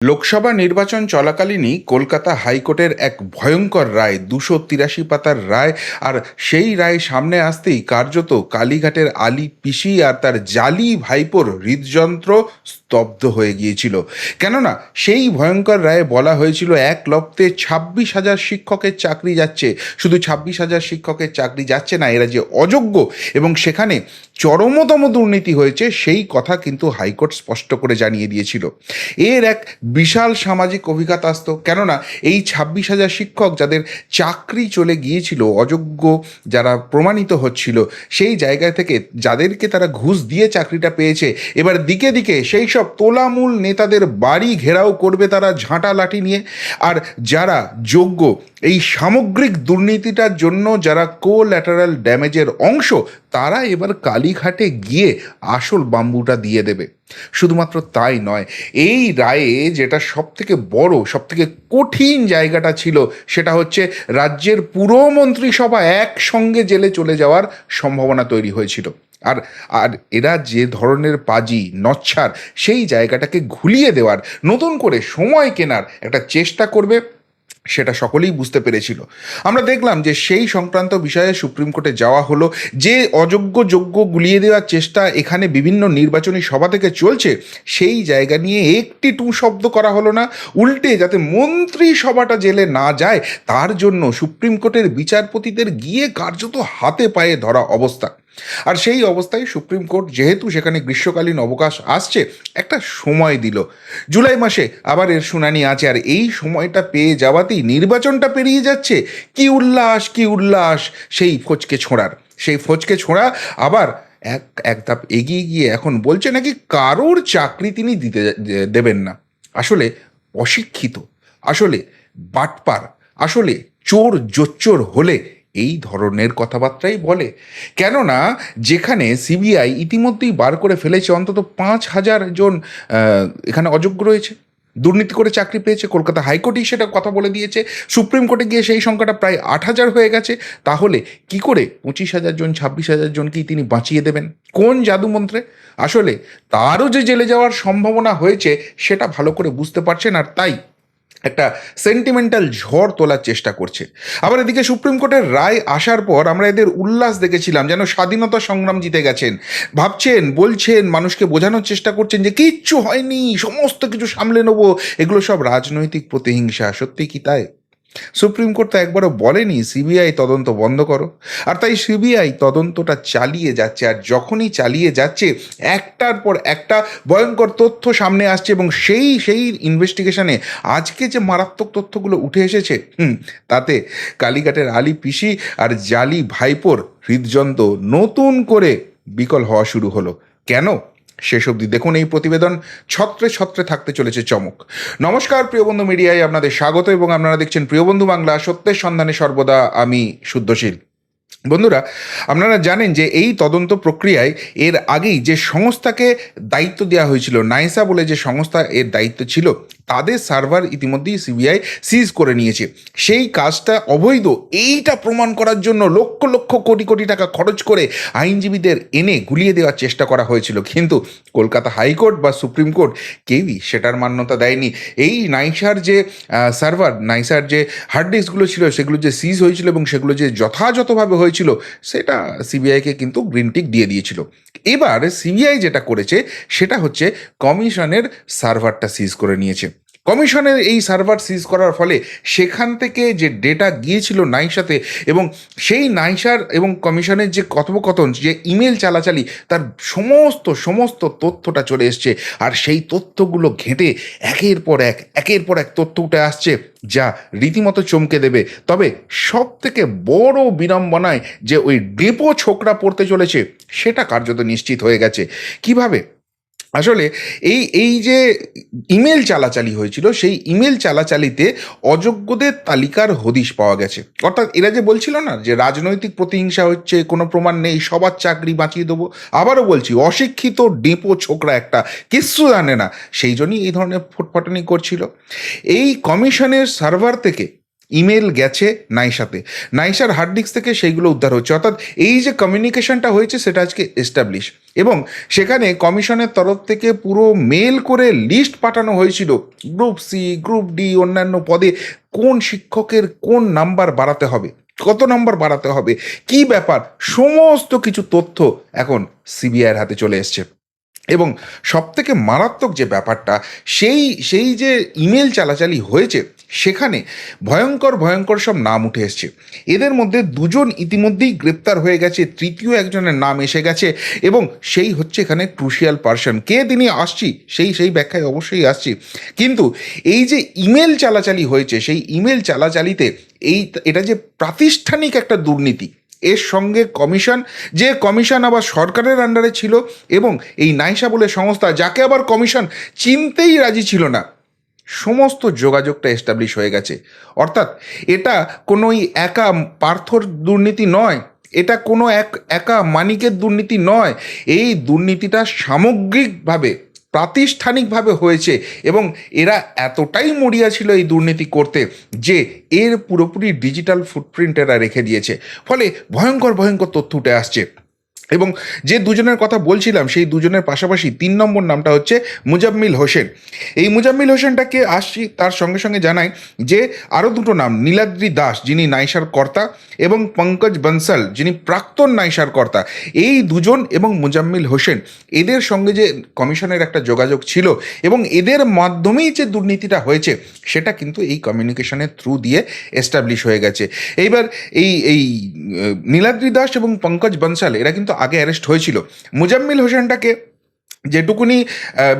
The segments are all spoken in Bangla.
লোকসভা নির্বাচন চলাকালীনই কলকাতা হাইকোর্টের এক ভয়ঙ্কর রায়, 283 পাতার রায়। আর সেই রায় সামনে আসতেই কার্যত কালীঘাটের আলী পিসি আর তার জালি ভাইপোর হৃদযন্ত্র স্তব্ধ হয়ে গিয়েছিল। কেননা সেই ভয়ঙ্কর রায়ে বলা হয়েছিল এক লপ্তে 26,000 শিক্ষকের চাকরি যাচ্ছে। শুধু 26,000 শিক্ষকের চাকরি যাচ্ছে না, এরা যে অযোগ্য এবং সেখানে চরমতম দুর্নীতি হয়েছে সেই কথা কিন্তু হাইকোর্ট স্পষ্ট করে জানিয়ে দিয়েছিল। এর এক বিশাল সামাজিক অভিঘাত আসত, কেননা এই 26,000 শিক্ষক যাদের চাকরি চলে গিয়েছিল, অযোগ্য যারা প্রমাণিত হচ্ছিল, সেই জায়গা থেকে যাদেরকে তারা ঘুষ দিয়ে চাকরিটা পেয়েছে, এবার দিকে দিকে সেই সব তোলামূল নেতাদের বাড়ি ঘেরাও করবে তারা ঝাঁটা লাঠি নিয়ে। আর যারা যোগ্য, এই সামগ্রিক দুর্নীতিটার জন্য যারা কোল্যাটারাল ড্যামেজের অংশ, তারা এবার কালীঘাটে গিয়ে আসল বাম্বুটা দিয়ে দেবে। শুধুমাত্র তাই নয়, এই রায়ে যেটা সবথেকে বড়, সবথেকে কঠিন জায়গাটা ছিল, সেটা হচ্ছে রাজ্যের পুরো মন্ত্রিসভা একসঙ্গে জেলে চলে যাওয়ার সম্ভাবনা তৈরি হয়েছিল। আর আর এরা যে ধরনের পাজি নচ্ছার, সেই জায়গাটাকে ঘুলিয়ে দেওয়ার, নতুন করে সময় কেনার একটা চেষ্টা করবে, সেটা সকলেই বুঝতে পেরেছিল। আমরা দেখলাম যে সেই সংক্রান্ত বিষয়ে সুপ্রিম কোর্টে যাওয়া হলো। যে অযোগ্য যোগ্য গুলিয়ে দেওয়ার চেষ্টা এখানে বিভিন্ন নির্বাচনী সভা থেকে চলছে, সেই জায়গা নিয়ে একটি টু শব্দ করা হলো না। উল্টে যাতে মন্ত্রিসভাটা জেলে না যায়, তার জন্য সুপ্রিম কোর্টের বিচারপতিদের গিয়ে কার্যত হাতে পায়ে ধরা অবস্থা। আর সেই অবস্থায় সুপ্রিম কোর্ট, যেহেতু সেখানে গ্রীষ্মকালীন অবকাশ আসছে, একটা সময় দিল। জুলাই মাসে আবার এর শুনানি আছে, আর এই সময়টা পেয়ে যাওয়াতেই নির্বাচনটা পেরিয়ে যাচ্ছে। কি উল্লাস, কি উল্লাস সেই ফচকে ছোঁড়ার। সেই ফচকে ছোঁড়া আবার এক এক ধাপ এগিয়ে গিয়ে এখন বলছে নাকি কারোর চাকরি তিনি দেবেন না। আসলে অশিক্ষিত, আসলে বাটপার, আসলে চোর জোচ্চোর হলে এই ধরনের কথাবার্তাই বলে। কেননা যেখানে সিবিআই ইতিমধ্যেই বার করে ফেলেছে অন্তত 5,000 জন এখানে অযোগ্য রয়েছে, দুর্নীতি করে চাকরি পেয়েছে, কলকাতা হাইকোর্টেই সেটা কথা বলে দিয়েছে, সুপ্রিম কোর্টে গিয়ে সেই সংখ্যাটা প্রায় 8,000 হয়ে গেছে। তাহলে কি করে 25,000 জন, 26,000 জনকেই তিনি বাঁচিয়ে দেবেন? কোন জাদুমন্ত্রে? আসলে তারও যে জেলে যাওয়ার সম্ভাবনা হয়েছে সেটা ভালো করে বুঝতে পারছেন, আর তাই একটা সেন্টিমেন্টাল ঝড় তোলার চেষ্টা করছে। আবার এদিকে সুপ্রিম কোর্টের রায় আসার পর আমরা এদের উল্লাস দেখেছিলাম, যেন স্বাধীনতা সংগ্রাম জিতে গেছেন। ভাবছেন, বলছেন, মানুষকে বোঝানোর চেষ্টা করছেন যে কিচ্ছু হয়নি, সমস্ত কিছু সামলে নেবো, এগুলো সব রাজনৈতিক প্রতিহিংসা। সত্যি কি তাই? সুপ্রিম কোর্ট তো একবারও বলেনি সিবিআই তদন্ত বন্ধ করো। আর তাই সিবিআই তদন্তটা চালিয়ে যাচ্ছে, আর যখনই চালিয়ে যাচ্ছে একটার পর একটা ভয়ঙ্কর তথ্য সামনে আসছে, এবং সেই সেই ইনভেস্টিগেশনে আজকে যে মারাত্মক তথ্যগুলো উঠে এসেছে, তাতে কালীঘাটের আলী পিসি আর জালি ভাইপোর হৃদযন্ত্র নতুন করে বিকল হওয়া শুরু হলো। কেন? শেষ অবধি দেখুন এই প্রতিবেদন। ছত্রে ছত্রে থাকতে চলেছে চমক। নমস্কার, প্রিয়বন্ধু মিডিয়ায় আপনাদের স্বাগত, এবং আপনারা দেখছেন প্রিয়বন্ধু বাংলা, সত্যের সন্ধানে সর্বদা আমি শুদ্ধশীল। বন্ধুরা, আপনারা জানেন যে এই তদন্ত প্রক্রিয়ায় এর আগেই যে সংস্থাকে দায়িত্ব দেওয়া হয়েছিল, নাইসা বলে যে সংস্থা এর দায়িত্ব ছিল, তাদের সার্ভার ইতিমধ্যেই সিবিআই সিজ করে নিয়েছে। সেই কাজটা অবৈধ, এইটা প্রমাণ করার জন্য লক্ষ লক্ষ কোটি কোটি টাকা খরচ করে আইনজীবীদের এনে গুলিয়ে দেওয়ার চেষ্টা করা হয়েছিল, কিন্তু কলকাতা হাইকোর্ট বা সুপ্রিম কোর্ট কেউই সেটার মান্যতা দেয়নি। এই নাইসার যে সার্ভার, নাইসার যে হার্ড ডিস্কগুলো ছিল, সেগুলো যে সিজ হয়েছিল এবং সেগুলো যে যথাযথভাবে হয়েছিল, সেটা সিবিআইকে কিন্তু গ্রিন টিক দিয়ে দিয়েছিল। এবার সিবিআই যেটা করেছে সেটা হচ্ছে কমিশনের সার্ভারটা সিজ করে নিয়েছে। কমিশনের এই সার্ভার সিজ করার ফলে সেখান থেকে যে ডেটা গিয়েছিল নাইসাতে, এবং সেই নাইসার এবং কমিশনের যে কথোপকথন, যে ইমেল চালাচালি, তার সমস্ত সমস্ত তথ্যটা চলে এসছে। আর সেই তথ্যগুলো ঘেঁটে একের পর এক তথ্য উঠে আসছে, যা রীতিমতো চমকে দেবে। তবে সব থেকে বড় বিড়ম্বনায় যে ওই ডেপো ছোকরা পড়তে চলেছে, সেটা কার্যত নিশ্চিত হয়ে গেছে। কিভাবে? আসলে এই এই যে ইমেল চালাচালি হয়েছিল, সেই ইমেল চালাচালিতে অযোগ্যদের তালিকার হদিশ পাওয়া গেছে। অর্থাৎ এরা যে বলছিল না যে রাজনৈতিক প্রতিহিংসা হচ্ছে, কোনো প্রমাণ নেই, সবার চাকরি বাঁচিয়ে দেবো, আবারও বলছি, অশিক্ষিত ডেপো ছোকরা একটা, কিচ্ছু জানে না, সেই জন্যই এই ধরনের ফটফটানি করছিল। এই কমিশনের সার্ভার থেকে ইমেল গেছে নাইসাতে, নাইসার হার্ড ডিস্ক থেকে সেইগুলো উদ্ধার হচ্ছে। অর্থাৎ এই যে কমিউনিকেশনটা হয়েছে সেটা আজকে এস্টাবলিশ, এবং সেখানে কমিশনের তরফ থেকে পুরো মেল করে লিস্ট পাঠানো হয়েছিল গ্রুপ সি, গ্রুপ ডি, অন্যান্য পদে কোন শিক্ষকের কোন নাম্বার বাড়াতে হবে, কত নম্বর বাড়াতে হবে, কি ব্যাপার, সমস্ত কিছু তথ্য এখন সিবিআইয়ের হাতে চলে এসছে। এবং সবথেকে মারাত্মক যে ব্যাপারটা, সেই সেই যে ইমেল চালাচালি হয়েছে সেখানে ভয়ঙ্কর ভয়ঙ্কর সব নাম উঠে এসছে। এদের মধ্যে দুজন ইতিমধ্যেই গ্রেপ্তার হয়ে গেছে, তৃতীয় একজনের নাম এসে গেছে, এবং সেই হচ্ছে এখানে ক্রুশিয়াল পার্সন কে তিনি আসছি, সেই ব্যাখ্যায় অবশ্যই আসছি। কিন্তু এই যে ইমেল চালাচালি হয়েছে, সেই ইমেল চালাচালিতে এটা যে প্রাতিষ্ঠানিক একটা দুর্নীতি, এর সঙ্গে কমিশন, যে কমিশন আবার সরকারের আন্ডারে ছিল, এবং এই নাইসা বলে সংস্থা যাকে আবার কমিশন চিনতেই রাজি ছিল না, সমস্ত যোগাযোগটা এস্টাবলিশ হয়ে গেছে। অর্থাৎ এটা কোনো একা পার্থর দুর্নীতি নয়, এটা কোনো একা মানিকের দুর্নীতি নয়, এই দুর্নীতিটা সামগ্রিকভাবে প্রাতিষ্ঠানিকভাবে হয়েছে, এবং এরা এতটাই মরিয়া ছিল এই দুর্নীতি করতে যে এর পুরোপুরি ডিজিটাল ফুটপ্রিন্ট এরা রেখে দিয়েছে। ফলে ভয়ঙ্কর ভয়ঙ্কর তথ্য উঠে আসছে। এবং যে দুজনের কথা বলছিলাম সেই দুজনের পাশাপাশি 3 নম্বর নামটা হচ্ছে মুজাম্মিল হোসেন। এই মুজাম্মিল হোসেনটাকে আসছি, তার সঙ্গে সঙ্গে জানাই যে আরও দুটো নাম, নীলাদ্রি দাস যিনি নাইসার কর্তা, এবং পঙ্কজ বনসাল যিনি প্রাক্তন নাইসার কর্তা। এই দুজন এবং মুজাম্মিল হোসেন, এদের সঙ্গে যে কমিশনের একটা যোগাযোগ ছিল এবং এদের মাধ্যমেই যে দুর্নীতিটা হয়েছে সেটা কিন্তু এই কমিউনিকেশনের থ্রু দিয়ে এস্টাবলিশ হয়ে গেছে। এইবার এই এই নীলাদ্রি দাস এবং পঙ্কজ বনসাল এরা কিন্তু আগে অ্যারেস্ট হয়েছিল। মুজাম্মিল হোসেনটাকে যেটুকুনি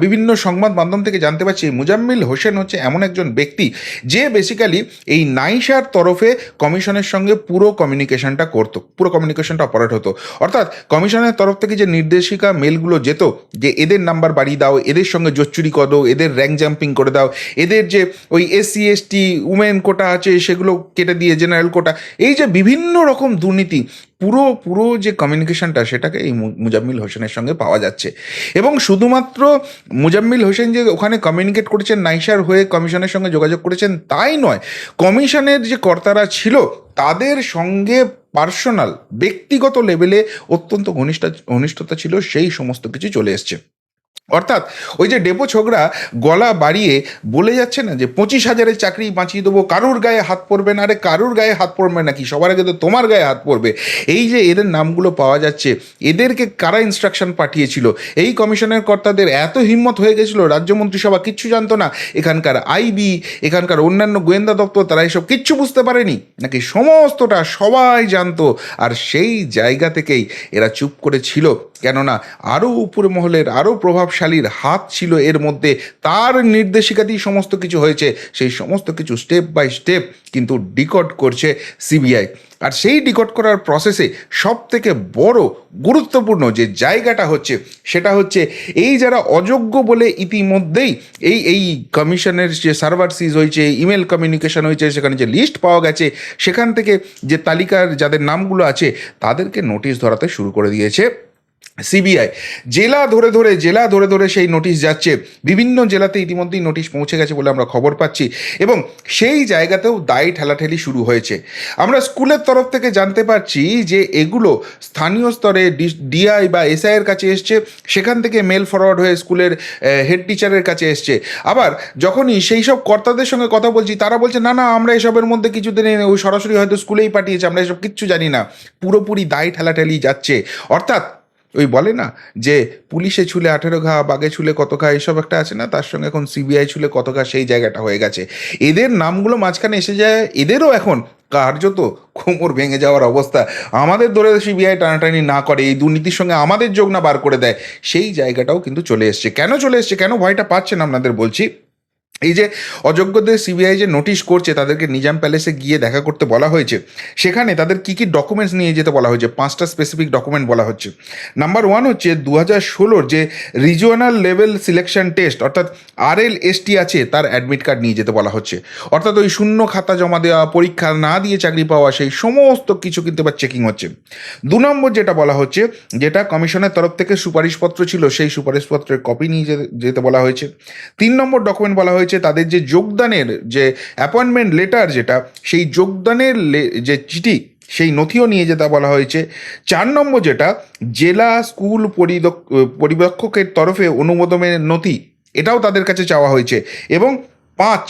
বিভিন্ন সংবাদ মাধ্যম থেকে জানতে পারছি, মুজাম্মিল হোসেন হচ্ছে এমন একজন ব্যক্তি যে বেসিক্যালি এই নাইসার তরফে কমিশনের সঙ্গে পুরো কমিউনিকেশনটা অপারেট হতো। অর্থাৎ কমিশনের তরফ থেকে যে নির্দেশিকা মেলগুলো যেত যে এদের নাম্বার বাড়িয়ে দাও, এদের সঙ্গে জোচ্চুরি করো, এদের র্যাঙ্ক জাম্পিং করে দাও, এদের যে ওই SC ST উমেন কোটা আছে সেগুলো কেটে দিয়ে জেনারেল কোটা, এই যে বিভিন্ন রকম দুর্নীতি, পুরো পুরো যে কমিউনিকেশনটা সেটাকে এই মুজাম্মিল হোসেনের সঙ্গে পাওয়া যাচ্ছে। এবং শুধুমাত্র মুজাম্মিল হোসেন যে ওখানে কমিউনিকেট করেছেন নাইসার হয়ে কমিশনের সঙ্গে যোগাযোগ করেছেন তাই নয়, কমিশনের যে কর্তারা ছিল তাদের সঙ্গে পার্সোনাল ব্যক্তিগত লেভেলে অত্যন্ত ঘনিষ্ঠতা ছিল, সেই সমস্ত কিছু চলে এসছে। অর্থাৎ ওই যে ডেপো ছোকরা গলা বাড়িয়ে বলে যাচ্ছে না যে 25,000-এর চাকরি বাঁচিয়ে দেবো, কারুর গায়ে হাত পড়বে না, আরে কারুর গায়ে হাত পড়বে নাকি, সবার আগে তো তোমার গায়ে হাত পড়বে। এই যে এদের নামগুলো পাওয়া যাচ্ছে, এদেরকে কারা ইনস্ট্রাকশন পাঠিয়েছিল, এই কমিশনের কর্তাদের এত হিম্মত হয়ে গেছিলো, রাজ্য মন্ত্রিসভা কিচ্ছু জানতো না, এখানকার আইবি, এখানকার অন্যান্য গোয়েন্দা দপ্তর তারা এসব কিচ্ছু বুঝতে পারেনি নাকি, সমস্তটা সবাই জানতো। আর সেই জায়গা থেকেই এরা চুপ করে ছিল, কেননা আরও উপর মহলের আরও প্রভাবশালীর হাত ছিল এর মধ্যে, তার নির্দেশিকাতেই সমস্ত কিছু হয়েছে। সেই সমস্ত কিছু স্টেপ বাই স্টেপ কিন্তু ডিকোড করছে সিবিআই। আর সেই ডিকোড করার প্রসেসে সব থেকে বড় গুরুত্বপূর্ণ যে জায়গাটা হচ্ছে সেটা হচ্ছে এই যারা অযোগ্য বলে ইতিমধ্যেই এই কমিশনের যে সার্ভার সিজ হয়েছে, ইমেল কমিউনিকেশন হয়েছে, সেখানে যে লিস্ট পাওয়া গেছে, সেখান থেকে যে তালিকার যাদের নামগুলো আছে তাদেরকে নোটিশ ধরাতে শুরু করে দিয়েছে সিবিআই। জেলা ধরে ধরে সেই নোটিশ যাচ্ছে, বিভিন্ন জেলাতে ইতিমধ্যেই নোটিশ পৌঁছে গেছে বলে আমরা খবর পাচ্ছি, এবং সেই জায়গাতেও দায় ঠেলাঠেলি শুরু হয়েছে। আমরা স্কুলের তরফ থেকে জানতে পারছি যে এগুলো স্থানীয় স্তরে ডিআই বা এসআইয়ের কাছে এসছে, সেখান থেকে মেল ফরওয়ার্ড হয়ে স্কুলের হেড টিচারের কাছে এসছে। আবার যখনই সেই সব কর্তাদের সঙ্গে কথা বলছি তারা বলছে না আমরা এসবের মধ্যে কিছু দিন ওই সরাসরি হয়তো স্কুলেই পাঠিয়েছে, আমরা এসব কিচ্ছু জানি না, পুরোপুরি দায় ঠেলাঠেলি যাচ্ছে। অর্থাৎ ওই বলে না যে পুলিশে ছুলে 18 ঘা, বাঘে ছুলে কত ঘা, এইসব একটা আছে না, তার সঙ্গে এখন সিবিআই ছুলে কত ঘা, সেই জায়গাটা হয়ে গেছে। এদের নামগুলো মাঝখানে এসে যায়, এদেরও এখন কার্যত কোমর ভেঙে যাওয়ার অবস্থা। আমাদের ধরে সিবিআই টানাটানি না করে, এই দুর্নীতির সঙ্গে আমাদের যোগ না বার করে দেয়, সেই জায়গাটাও কিন্তু চলে এসছে। কেন চলে এসছে, কেন ভয়টা পাচ্ছেন আপনাদের বলছি। এই যে অযোগ্যদের সিবিআই যে নোটিশ করছে, তাদেরকে নিজাম প্যালেসে গিয়ে দেখা করতে বলা হয়েছে, সেখানে তাদের কী কী ডকুমেন্টস নিয়ে যেতে বলা হয়েছে, 5টা স্পেসিফিক ডকুমেন্ট বলা হচ্ছে। নাম্বার 1 হচ্ছে 2016 যে রিজিওনাল লেভেল সিলেকশন টেস্ট অর্থাৎ RLST আছে, তার অ্যাডমিট কার্ড নিয়ে যেতে বলা হচ্ছে। অর্থাৎ ওই শূন্য খাতা জমা দেওয়া, পরীক্ষা না দিয়ে চাকরি পাওয়া, সেই সমস্ত কিছু কিন্তু এবার চেকিং হচ্ছে। 2 নম্বর যেটা বলা হচ্ছে, যেটা কমিশনের তরফ থেকে সুপারিশপত্র ছিল, সেই সুপারিশপত্রের কপি নিয়ে যেতে বলা হয়েছে। 3 নম্বর ডকুমেন্ট বলা হয়েছে হয়েছে তাদের যে যোগদানের যে অ্যাপয়েন্টমেন্ট লেটার, যেটা সেই যোগদানের যে চিঠি, সেই নথিও নিয়ে যেতে বলা হয়েছে। 4 নম্বর যেটা, জেলা স্কুল পরিদর্শকের তরফে অনুমোদনের নথি, এটাও তাদের কাছে চাওয়া হয়েছে। এবং 5,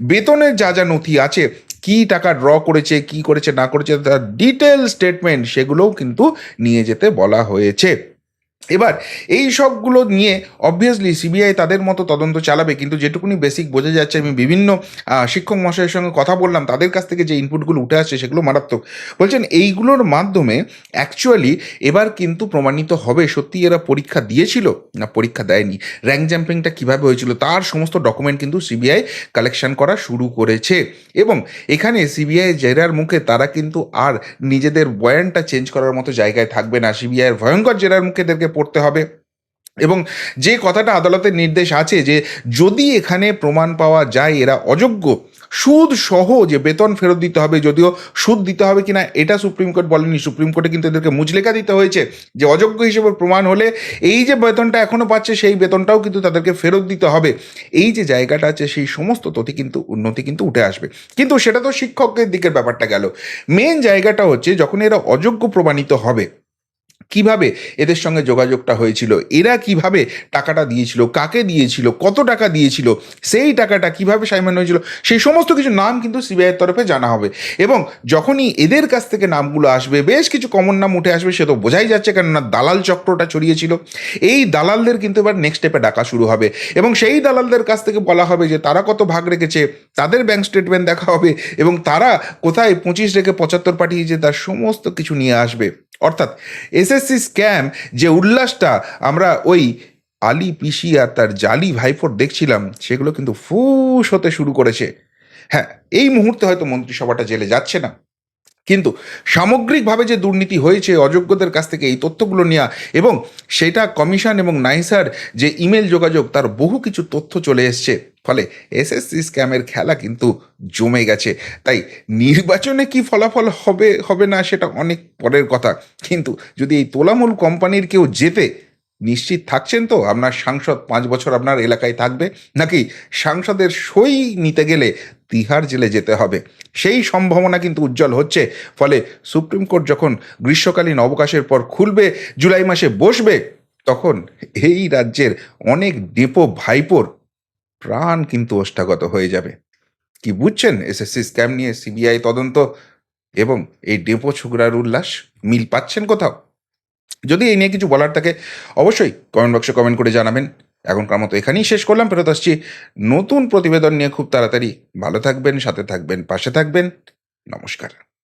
বেতনের যা যা নথি আছে, কি টাকা ড্র করেছে, কি করেছে না করেছে, তার ডিটেল স্টেটমেন্ট, সেগুলোও কিন্তু নিয়ে যেতে বলা হয়েছে। এবার এই সবগুলো নিয়ে অবভিয়াসলি সিবিআই তাদের মতো তদন্ত চালাবে, কিন্তু যেটুকুনি বেসিক বোঝা যাচ্ছে, আমি বিভিন্ন শিক্ষক মহাশয়ের সঙ্গে কথা বললাম, তাদের কাছ থেকে যে ইনপুটগুলো উঠে আসছে সেগুলো মারাত্মক। বলছেন এইগুলোর মাধ্যমে অ্যাকচুয়ালি এবার কিন্তু প্রমাণিত হবে সত্যি এরা পরীক্ষা দিয়েছিল না পরীক্ষা দেয়নি, র্যাঙ্ক জাম্পিংটা কীভাবে হয়েছিল তার সমস্ত ডকুমেন্ট কিন্তু সিবিআই কালেকশন করা শুরু করেছে। এবং এখানে সিবিআই জেরার মুখে তারা কিন্তু আর নিজেদের বয়ানটা চেঞ্জ করার মতো জায়গায় থাকবে না। সিবিআইয়ের ভয়ঙ্কর জেরার মুখে এদেরকে পড়তে হবে। এবং যে কথাটা আদালতের নির্দেশ আছে যে যদি এখানে প্রমাণ পাওয়া যায় এরা অযোগ্য, সুদ সহ যে বেতন ফেরত দিতে হবে, যদিও সুদ দিতে হবে কিনা এটা সুপ্রিম কোর্ট বলেনি, সুপ্রিম কোর্টে কিন্তু এদেরকে মুচলেখা দিতে হয়েছে যে অযোগ্য হিসেবে প্রমাণ হলে এই যে বেতনটা এখনও পাচ্ছে সেই বেতনটাও কিন্তু তাদেরকে ফেরত দিতে হবে। এই যে জায়গাটা আছে সেই সমস্ত উন্নতি কিন্তু উঠে আসবে। কিন্তু সেটা তো শিক্ষকের দিকের ব্যাপারটা গেল। মেন জায়গাটা হচ্ছে যখন এরা অযোগ্য প্রমাণিত হবে, কিভাবে এদের সঙ্গে যোগাযোগটা হয়েছিল, এরা কিভাবে টাকাটা দিয়েছিল, কাকে দিয়েছিল, কত টাকা দিয়েছিল, সেই টাকাটা কিভাবে সাইমান হয়েছিল, সেই সমস্ত কিছু নাম কিন্তু সিবিআইয়ের তরফে জানা হবে। এবং যখনই এদের কাছ থেকে নামগুলো আসবে, বেশ কিছু কমন নাম উঠে আসবে, সে তো বোঝাই যাচ্ছে, কেননা দালাল চক্রটা ছড়িয়েছিল। এই দালালদের কিন্তু এবার নেক্সট স্টেপে ডাকা শুরু হবে এবং সেই দালালদের কাছ থেকে বলা হবে যে তারা কত ভাগ রেখেছে, তাদের ব্যাংক স্টেটমেন্ট দেখা হবে এবং তারা কোথায় 25 রেখে 75 পাঠিয়েছে তার সমস্ত কিছু নিয়ে আসবে। অর্থাৎ এসএসসি স্ক্যাম যে উল্লাসটা আমরা ওই আলী পিসি আর তার জালি ভাইফোর দেখছিলাম, সেগুলো কিন্তু ফুস হতে শুরু করেছে। হ্যাঁ, এই মুহূর্তে হয়তো মন্ত্রিসভাটা জেলে যাচ্ছে না, কিন্তু সামগ্রিকভাবে যে দুর্নীতি হয়েছে অযোগ্যদের কাছ থেকে এই তথ্যগুলো নেওয়া, এবং সেটা কমিশন এবং নাইসার যে ইমেল যোগাযোগ, তার বহু কিছু তথ্য চলে এসছে। ফলে এসএসসি স্ক্যামের খেলা কিন্তু জমে গেছে। তাই নির্বাচনে কি ফলাফল হবে হবে না সেটা অনেক পরের কথা, কিন্তু যদি এই তোলামূল কোম্পানির কেউ জেতে, নিশ্চিত থাকছেন তো আপনার সাংসদ 5 বছর আপনার এলাকায় থাকবে, নাকি সাংসদের সই নিতে গেলে তিহার জেলে যেতে হবে, সেই সম্ভাবনা কিন্তু উজ্জ্বল হচ্ছে। ফলে সুপ্রিম কোর্ট যখন গ্রীষ্মকালীন অবকাশের পর খুলবে, জুলাই মাসে বসবে, তখন এই রাজ্যের অনেক ডেপো ভাইপোর প্রাণ কিন্তু ওষ্ঠাগত হয়ে যাবে। কি বুঝছেন এসএসসি স্ক্যাম নিয়ে সিবিআই তদন্ত এবং এই ডেপো ছোকরার উল্লাস, মিল পাচ্ছেন কোথাও? যদি এই নিয়ে কিছু বলার থাকে অবশ্যই কমেন্ট বক্সে কমেন্ট করে জানাবেন। এখনকার মতো এখানেই শেষ করলাম, ফেরত আসছি নতুন প্রতিবেদন নিয়ে খুব তাড়াতাড়ি। ভালো থাকবেন, সাথে থাকবেন, পাশে থাকবেন। নমস্কার।